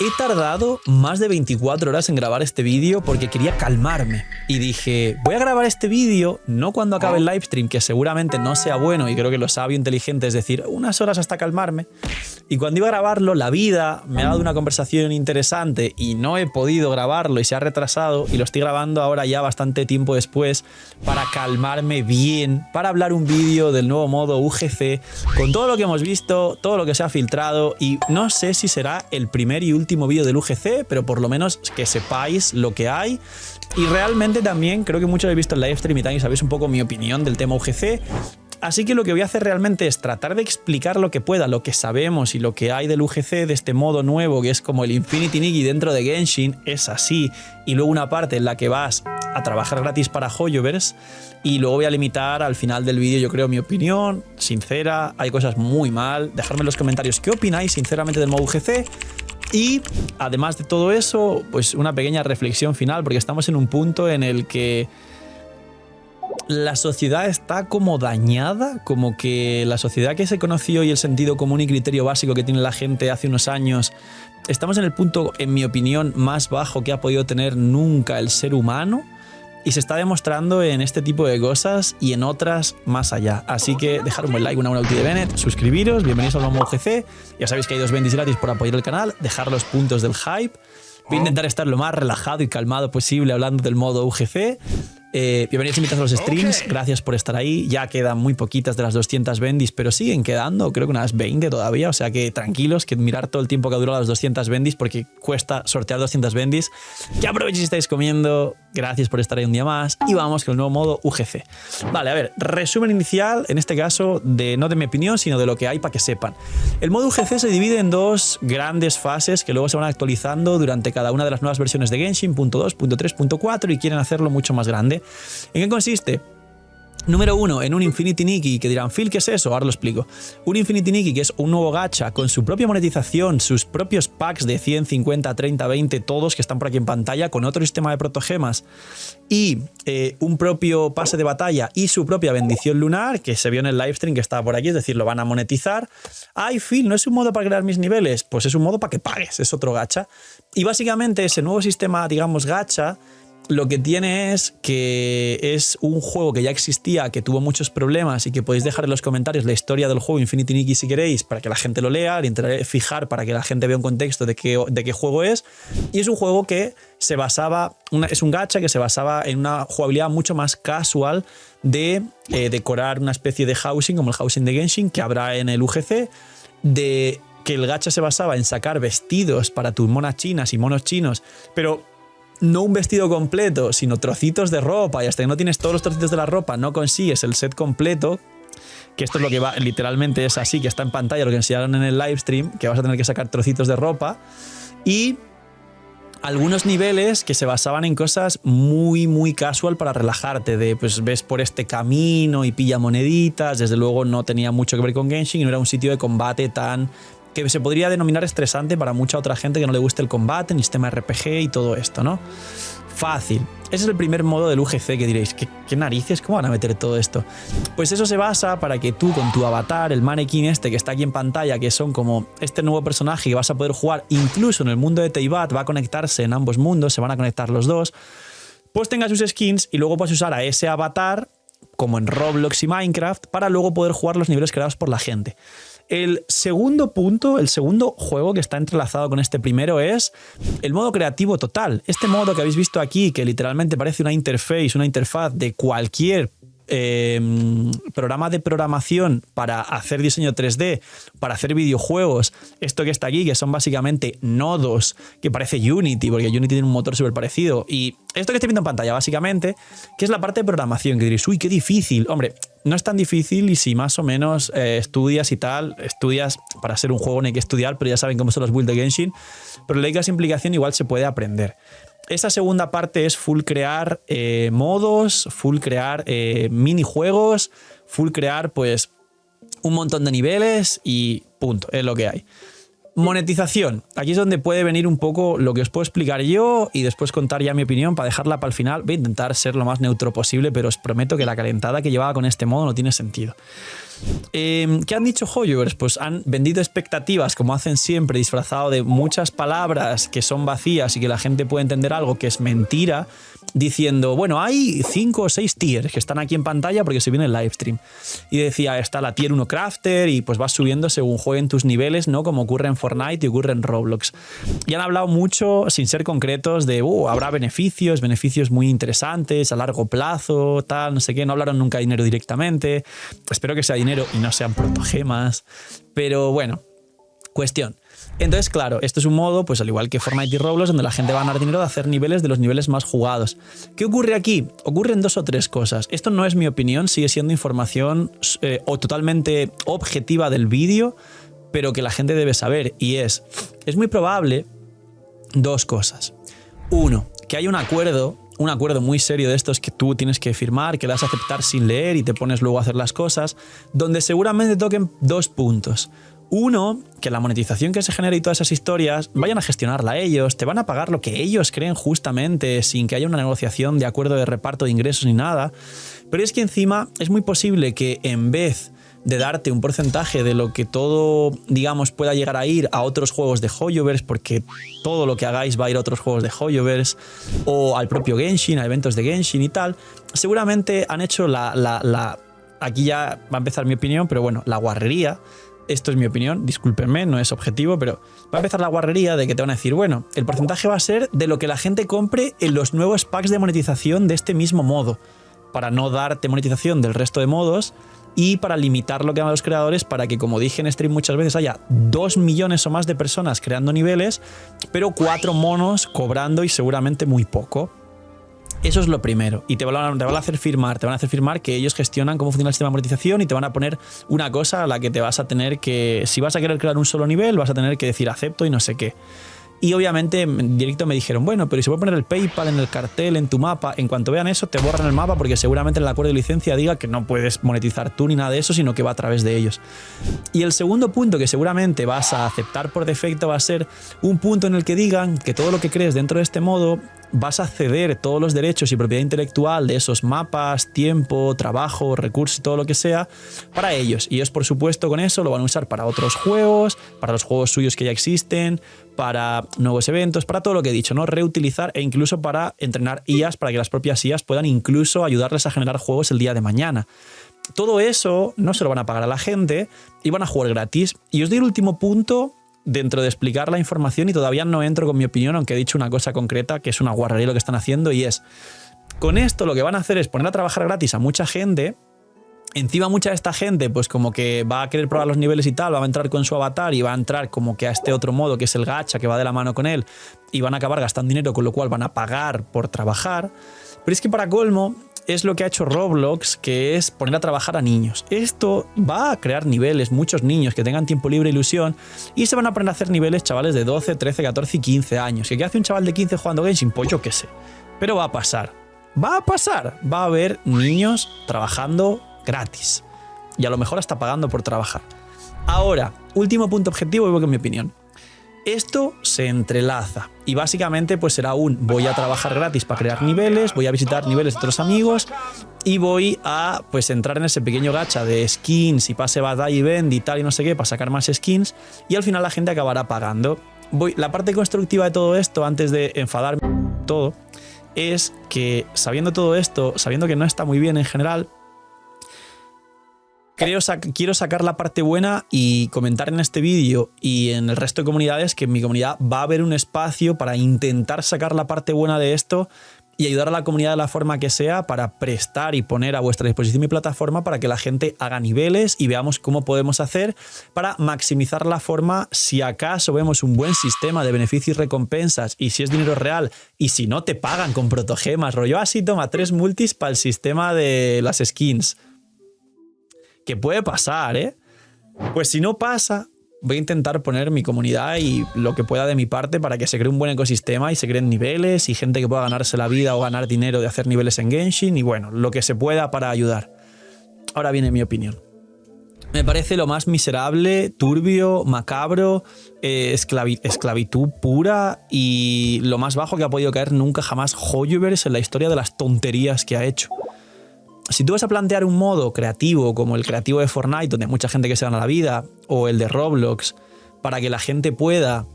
He tardado más de 24 horas en grabar este vídeo porque quería calmarme. Y dije, voy a grabar este vídeo no cuando acabe el livestream, que seguramente no sea bueno, y creo que lo sabio inteligente es decir, unas horas hasta calmarme. Y cuando iba a grabarlo, la vida me ha dado una conversación interesante y no he podido grabarlo y se ha retrasado, y lo estoy grabando ahora ya bastante tiempo después para calmarme bien, para hablar un vídeo del nuevo modo UGC, con todo lo que hemos visto, todo lo que se ha filtrado, y no sé si será el primer y último vídeo del UGC, pero por lo menos que sepáis lo que hay. Y realmente también creo que muchos habéis visto el livestream y también sabéis un poco mi opinión del tema UGC. Así que lo que voy a hacer realmente es tratar de explicar lo que pueda, lo que sabemos y lo que hay del UGC, de este modo nuevo que es como el Infinity Nikki dentro de Genshin, es así. Y luego una parte en la que vas a trabajar gratis para Hoyoverse, y luego voy a limitar al final del vídeo, yo creo, mi opinión sincera. Hay cosas muy mal, dejadme en los comentarios qué opináis sinceramente del modo UGC. Y además de todo eso, pues una pequeña reflexión final, porque estamos en un punto en el que la sociedad está como dañada, como que la sociedad que se conoció y el sentido común y criterio básico que tiene la gente hace unos años, estamos en el punto, en mi opinión, más bajo que ha podido tener nunca el ser humano. Y se está demostrando en este tipo de cosas y en otras más allá. Así que dejad un buen like, una ulti de Bennett, suscribiros, bienvenidos al nuevo UGC. Ya sabéis que hay 2 bendis gratis por apoyar el canal, dejar los puntos del hype. Voy a intentar estar lo más relajado y calmado posible hablando del modo UGC. Bienvenidos invitados a los streams, gracias por estar ahí. Ya quedan muy poquitas de las 200 bendis, pero siguen quedando, creo que unas 20 todavía, o sea que tranquilos, que mirar todo el tiempo que ha durado las 200 bendis, porque cuesta sortear 200 bendis. Que aprovechéis si estáis comiendo, gracias por estar ahí un día más, y vamos con el nuevo modo UGC. Vale, a ver, resumen inicial, en este caso, no de mi opinión, sino de lo que hay para que sepan. El modo UGC se divide en 2 grandes fases que luego se van actualizando durante cada una de las nuevas versiones de Genshin, .2, .3, .4, y quieren hacerlo mucho más grande. ¿En qué consiste? Número 1, en un Infinity Nikki, que dirán, Phil, ¿qué es eso? Ahora lo explico. Un Infinity Nikki, que es un nuevo gacha con su propia monetización, sus propios packs de 100, 50, 30, 20, todos que están por aquí en pantalla, con otro sistema de protogemas y un propio pase de batalla y su propia bendición lunar, que se vio en el livestream que estaba por aquí, es decir, lo van a monetizar. Ay, Phil, ¿no es un modo para crear mis niveles? Pues es un modo para que pagues, es otro gacha. Y básicamente ese nuevo sistema, digamos, gacha, lo que tiene es que es un juego que ya existía, que tuvo muchos problemas, y que podéis dejar en los comentarios la historia del juego Infinity Nikki si queréis, para que la gente lo lea, intentaré fijar para que la gente vea un contexto de qué juego es. Y es un juego que se basaba, es un gacha que se basaba en una jugabilidad mucho más casual de decorar una especie de housing, como el housing de Genshin, que habrá en el UGC, de que el gacha se basaba en sacar vestidos para tus monas chinas y monos chinos, pero no un vestido completo, sino trocitos de ropa, y hasta que no tienes todos los trocitos de la ropa no consigues el set completo, que esto es lo que va, literalmente es así, que está en pantalla, lo que enseñaron en el livestream, que vas a tener que sacar trocitos de ropa, y algunos niveles que se basaban en cosas muy, muy casual para relajarte, de pues ves por este camino y pilla moneditas. Desde luego no tenía mucho que ver con Genshin y no era un sitio de combate tan que se podría denominar estresante para mucha otra gente que no le guste el combate, ni sistema RPG y todo esto, ¿no? Fácil. Ese es el primer modo del UGC, que diréis, ¿qué narices? ¿Cómo van a meter todo esto? Pues eso se basa para que tú con tu avatar, el manequín este que está aquí en pantalla, que son como este nuevo personaje que vas a poder jugar incluso en el mundo de Teyvat, va a conectarse en ambos mundos, se van a conectar los dos, pues tengas sus skins y luego puedes usar a ese avatar, como en Roblox y Minecraft, para luego poder jugar los niveles creados por la gente. El segundo punto, el segundo juego que está entrelazado con este primero es el modo creativo total. Este modo que habéis visto aquí, que literalmente parece una interfaz de cualquier programa de programación para hacer diseño 3D, para hacer videojuegos. Esto que está aquí, que son básicamente nodos, que parece Unity, porque Unity tiene un motor súper parecido. Y esto que estoy viendo en pantalla, básicamente, que es la parte de programación, que diréis, uy, qué difícil. Hombre, no es tan difícil, y si más o menos estudias y tal, estudias para ser un juego, no hay que estudiar, pero ya saben cómo son los builds de Genshin, pero la implicación igual se puede aprender. Esa segunda parte es full crear modos, full crear minijuegos, full crear pues un montón de niveles y punto, es lo que hay. Monetización. Aquí es donde puede venir un poco lo que os puedo explicar yo y después contar ya mi opinión para dejarla para el final. Voy a intentar ser lo más neutro posible, pero os prometo que la calentada que llevaba con este modo no tiene sentido. ¿Qué han dicho Hoyoverse? Pues han vendido expectativas, como hacen siempre, disfrazado de muchas palabras que son vacías y que la gente puede entender algo que es mentira, diciendo, bueno, hay 5 o 6 tiers que están aquí en pantalla porque se viene el livestream. Y decía, está la tier 1 crafter y pues vas subiendo según jueguen tus niveles, ¿no? Como ocurre en Fortnite y ocurre en Roblox. Y han hablado mucho, sin ser concretos, de, habrá beneficios muy interesantes a largo plazo, tal, no sé qué. No hablaron nunca de dinero directamente. Espero que sea dinero y no sean protogemas. Pero bueno, cuestión. Entonces, claro, esto es un modo, pues al igual que Fortnite y Roblox, donde la gente va a ganar dinero de hacer niveles de los niveles más jugados. ¿Qué ocurre aquí? Ocurren 2 o 3 cosas. Esto no es mi opinión, sigue siendo información o totalmente objetiva del vídeo, pero que la gente debe saber. Y es muy probable 2 cosas. 1, que haya un acuerdo muy serio de estos que tú tienes que firmar, que das a aceptar sin leer y te pones luego a hacer las cosas, donde seguramente toquen 2 puntos. 1, que la monetización que se genera y todas esas historias vayan a gestionarla ellos, te van a pagar lo que ellos creen justamente sin que haya una negociación de acuerdo de reparto de ingresos ni nada. Pero es que encima es muy posible que en vez de darte un porcentaje de lo que todo, digamos, pueda llegar a ir a otros juegos de Hoyoverse, porque todo lo que hagáis va a ir a otros juegos de Hoyoverse, o al propio Genshin, a eventos de Genshin y tal, seguramente han hecho aquí ya va a empezar mi opinión, pero bueno, la guarrería. Esto es mi opinión, discúlpenme, no es objetivo, pero va a empezar la guarrería de que te van a decir, bueno, el porcentaje va a ser de lo que la gente compre en los nuevos packs de monetización de este mismo modo, para no darte monetización del resto de modos y para limitar lo que hagan los creadores, para que, como dije en stream muchas veces, haya 2 millones o más de personas creando niveles, pero 4 monos cobrando y seguramente muy poco. Eso es lo primero. Y te van a hacer firmar que ellos gestionan cómo funciona el sistema de monetización y te van a poner una cosa a la que te vas a tener que, si vas a querer crear un solo nivel, vas a tener que decir acepto y no sé qué. Y obviamente en directo me dijeron, bueno, pero si voy a poner el PayPal en el cartel, en tu mapa, en cuanto vean eso te borran el mapa porque seguramente en el acuerdo de licencia diga que no puedes monetizar tú ni nada de eso, sino que va a través de ellos. Y el segundo punto que seguramente vas a aceptar por defecto va a ser un punto en el que digan que todo lo que crees dentro de este modo vas a ceder todos los derechos y propiedad intelectual de esos mapas, tiempo, trabajo, recursos y todo lo que sea para ellos. Y ellos, por supuesto, con eso lo van a usar para otros juegos, para los juegos suyos que ya existen, para nuevos eventos, para todo lo que he dicho, ¿no? Reutilizar e incluso para entrenar IAs, para que las propias IAs puedan incluso ayudarles a generar juegos el día de mañana. Todo eso no se lo van a pagar a la gente y van a jugar gratis. Y os doy el último punto dentro de explicar la información y todavía no entro con mi opinión, aunque he dicho una cosa concreta que es una guarrería lo que están haciendo, y es, con esto lo que van a hacer es poner a trabajar gratis a mucha gente. Encima mucha de esta gente pues como que va a querer probar los niveles y tal, va a entrar con su avatar y va a entrar como que a este otro modo que es el gacha, que va de la mano con él, y van a acabar gastando dinero, con lo cual van a pagar por trabajar. Pero es que para colmo es lo que ha hecho Roblox, que es poner a trabajar a niños. Esto va a crear niveles, muchos niños que tengan tiempo libre e ilusión, y se van a poner a hacer niveles chavales de 12, 13, 14 y 15 años. ¿Qué hace un chaval de 15 jugando Genshin? Pues yo qué sé. Pero va a pasar. Va a pasar. Va a haber niños trabajando gratis. Y a lo mejor hasta pagando por trabajar. Ahora, último punto objetivo, y voy con mi opinión. Esto se entrelaza y básicamente pues será voy a trabajar gratis para crear niveles, voy a visitar niveles de otros amigos y voy a pues entrar en ese pequeño gacha de skins y pase batalla y vend y tal y no sé qué para sacar más skins, y al final la gente acabará pagando. La parte constructiva de todo esto, antes de enfadarme todo, es que sabiendo todo esto, sabiendo que no está muy bien en general, quiero sacar la parte buena y comentar en este vídeo y en el resto de comunidades que en mi comunidad va a haber un espacio para intentar sacar la parte buena de esto y ayudar a la comunidad de la forma que sea para prestar y poner a vuestra disposición mi plataforma para que la gente haga niveles y veamos cómo podemos hacer para maximizar la forma, si acaso vemos un buen sistema de beneficios y recompensas y si es dinero real y si no te pagan con protogemas, rollo así, toma 3 multis para el sistema de las skins. Que puede pasar, ¿eh? Pues si no pasa, voy a intentar poner mi comunidad y lo que pueda de mi parte para que se cree un buen ecosistema y se creen niveles y gente que pueda ganarse la vida o ganar dinero de hacer niveles en Genshin y bueno, lo que se pueda para ayudar. Ahora viene mi opinión. Me parece lo más miserable, turbio, macabro, esclavitud pura y lo más bajo que ha podido caer nunca jamás Hoyoverse en la historia de las tonterías que ha hecho. si tú vas a plantear un modo creativo como el creativo de Fortnite, donde hay mucha gente que se gana la vida, o el de Roblox, para que la gente pueda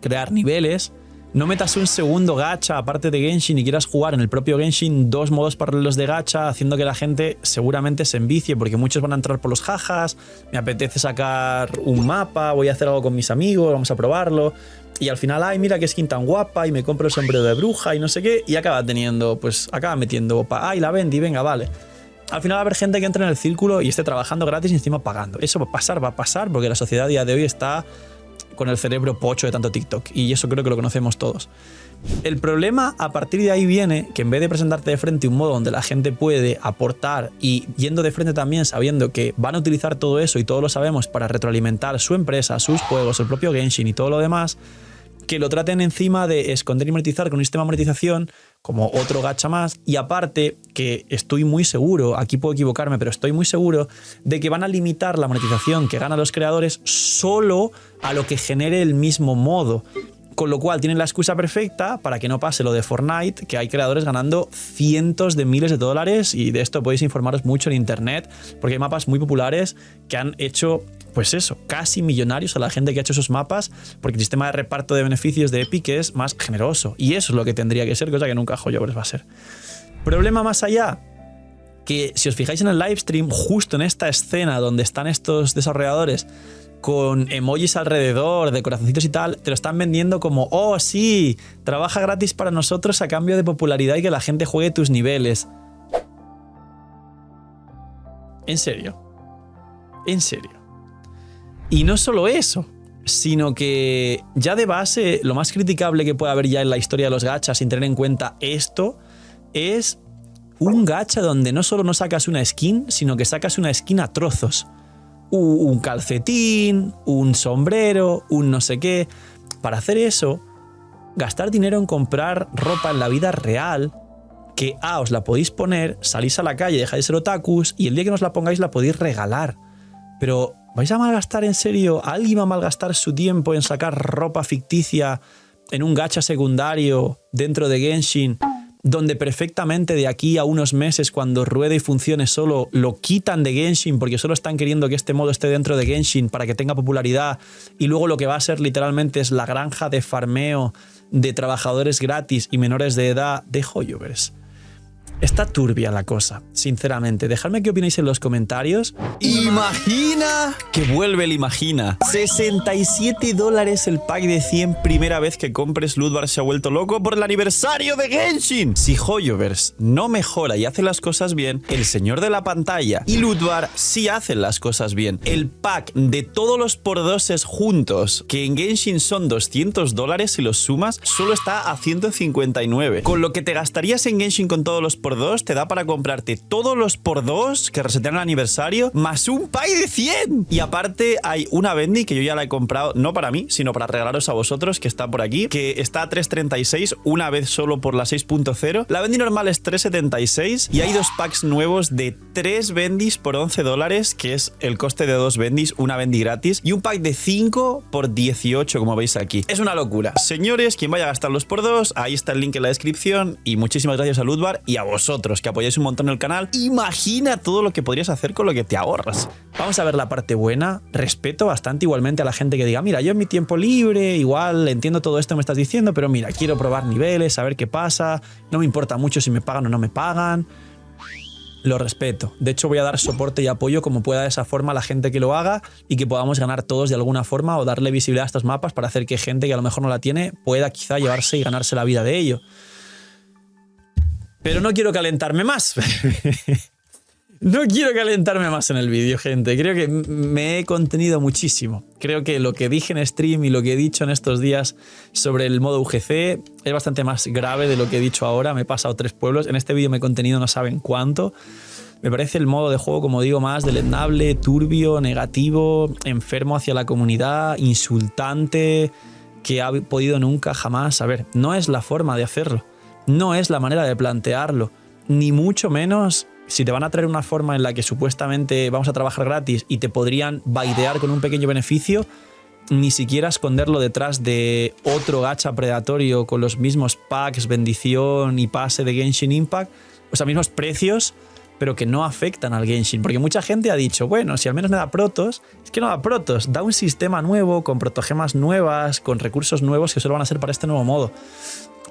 crear niveles, no metas un segundo gacha aparte de Genshin y quieras jugar en el propio Genshin 2 modos paralelos de gacha, haciendo que la gente seguramente se envicie, porque muchos van a entrar por los jajas, me apetece sacar un mapa, voy a hacer algo con mis amigos, vamos a probarlo, y al final, ay, mira qué skin tan guapa, y me compro el sombrero de bruja y no sé qué, y acaba teniendo, pues acaba metiendo, ay, la vendí, venga, vale. Al final va a haber gente que entre en el círculo y esté trabajando gratis y encima pagando. Eso va a pasar, porque la sociedad a día de hoy está con el cerebro pocho de tanto TikTok, y eso creo que lo conocemos todos. El problema a partir de ahí viene que en vez de presentarte de frente un modo donde la gente puede aportar y yendo de frente también sabiendo que van a utilizar todo eso y todos lo sabemos para retroalimentar su empresa, sus juegos, el propio Genshin y todo lo demás, que lo traten encima de esconder y monetizar con un sistema de monetización como otro gacha más, y aparte que estoy muy seguro, aquí puedo equivocarme, pero estoy muy seguro de que van a limitar la monetización que ganan los creadores solo a lo que genere el mismo modo. Con lo cual tienen la excusa perfecta para que no pase lo de Fortnite, que hay creadores ganando cientos de miles de dólares, y de esto podéis informaros mucho en internet, porque hay mapas muy populares que han hecho, pues eso, casi millonarios a la gente que ha hecho esos mapas, porque el sistema de reparto de beneficios de Epic es más generoso, y eso es lo que tendría que ser, cosa que nunca Hoyoverse va a ser. Problema más allá, que si os fijáis en el livestream, justo en esta escena donde están estos desarrolladores con emojis alrededor, de corazoncitos y tal, te lo están vendiendo como, oh sí, trabaja gratis para nosotros a cambio de popularidad y que la gente juegue tus niveles. ¿En serio? ¿En serio? Y no solo eso, sino que ya de base lo más criticable que puede haber ya en la historia de los gachas sin tener en cuenta esto es un gacha donde no solo no sacas una skin, sino que sacas una skin a trozos. Un calcetín, un sombrero, un no sé qué. Para hacer eso, gastar dinero en comprar ropa en la vida real, que os la podéis poner, salís a la calle, dejáis de ser otakus y el día que nos la pongáis la podéis regalar. Pero ¿vais a malgastar en serio? ¿Alguien va a malgastar su tiempo en sacar ropa ficticia en un gacha secundario dentro de Genshin, donde perfectamente de aquí a unos meses, cuando ruede y funcione solo, lo quitan de Genshin porque solo están queriendo que este modo esté dentro de Genshin para que tenga popularidad, y luego lo que va a ser literalmente es la granja de farmeo de trabajadores gratis y menores de edad de Hoyoverse? Está turbia la cosa, sinceramente. Dejadme qué opináis en los comentarios. ¡Imagina! Que vuelve el Imagina. $67 el pack de 100 primera vez que compres. Ludvar se ha vuelto loco por el aniversario de Genshin. Si Hoyoverse no mejora y hace las cosas bien, el señor de la pantalla y Ludvar sí hacen las cosas bien. El pack de todos los por-doses juntos, que en Genshin son $200 si los sumas, solo está a 159. Con lo que te gastarías en Genshin con todos los por 2 te da para comprarte todos los por 2 que resetean el aniversario más un pack de 100. Y aparte hay una bendy que yo ya la he comprado, no para mí, sino para regalaros a vosotros, que está por aquí, que está a 3.36 una vez solo por la 6.0. La bendy normal es 3.76 y hay 2 packs nuevos de 3 bendys por $11, que es el coste de 2 bendys, una bendy gratis, y un pack de 5 por 18, como veis aquí. Es una locura. Señores, quien vaya a gastar los por 2, ahí está el link en la descripción, y muchísimas gracias a Ludvar y a vosotros que apoyáis un montón el canal. Imagina todo lo que podrías hacer con lo que te ahorras. Vamos a ver la parte buena. Respeto bastante igualmente a la gente que diga, mira, yo en mi tiempo libre igual entiendo todo esto que me estás diciendo, pero mira, quiero probar niveles, saber qué pasa, no me importa mucho si me pagan o no me pagan. Lo respeto. De hecho, voy a dar soporte y apoyo como pueda de esa forma a la gente que lo haga, y que podamos ganar todos de alguna forma, o darle visibilidad a estos mapas para hacer que gente que a lo mejor no la tiene pueda quizá llevarse y ganarse la vida de ello. Pero no quiero calentarme más. No quiero calentarme más en el vídeo, gente. Creo que me he contenido muchísimo. Creo que lo que dije en stream y lo que he dicho en estos días sobre el modo UGC es bastante más grave de lo que he dicho ahora. Me he pasado 3 pueblos. En este vídeo me he contenido no saben cuánto. Me parece el modo de juego, como digo, más deleznable, turbio, negativo, enfermo hacia la comunidad, insultante, que ha podido nunca, jamás. A ver, no es la forma de hacerlo. No es la manera de plantearlo, ni mucho menos si te van a traer una forma en la que supuestamente vamos a trabajar gratis y te podrían baidear con un pequeño beneficio, ni siquiera esconderlo detrás de otro gacha predatorio con los mismos packs, bendición y pase de Genshin Impact, o sea, mismos precios, pero que no afectan al Genshin. Porque mucha gente ha dicho, bueno, si al menos me da protos, es que no da protos, da un sistema nuevo, con protogemas nuevas, con recursos nuevos que solo van a ser para este nuevo modo.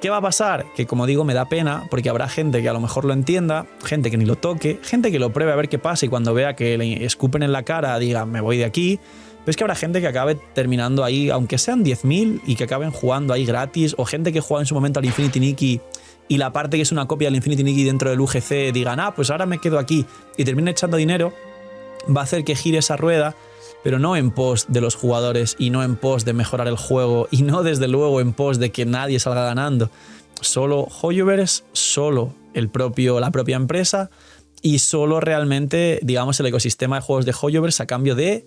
¿Qué va a pasar? Que como digo, me da pena, porque habrá gente que a lo mejor lo entienda, gente que ni lo toque, gente que lo pruebe a ver qué pasa y cuando vea que le escupen en la cara diga, me voy de aquí. Pero es que habrá gente que acabe terminando ahí, aunque sean 10.000 y que acaben jugando ahí gratis, o gente que juega en su momento al Infinity Nikki y la parte que es una copia del Infinity Nikki dentro del UGC digan, pues ahora me quedo aquí y termine echando dinero, va a hacer que gire esa rueda, pero no en pos de los jugadores y no en pos de mejorar el juego y no desde luego en pos de que nadie salga ganando. Solo Hoyoverse, solo la propia empresa y solo realmente, digamos, el ecosistema de juegos de Hoyoverse a cambio de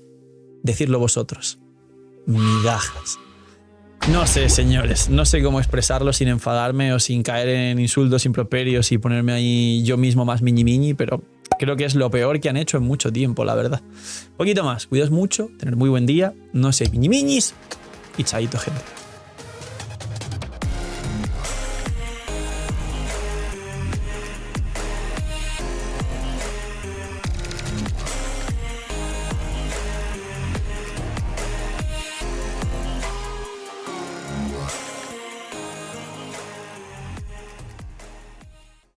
decirlo vosotros. Migajas. No sé, señores, no sé cómo expresarlo sin enfadarme o sin caer en insultos improperios y ponerme ahí yo mismo más miñi, pero creo que es lo peor que han hecho en mucho tiempo, la verdad. Poquito más, cuidaos mucho, tener muy buen día, no sé, miñis y chaito, gente.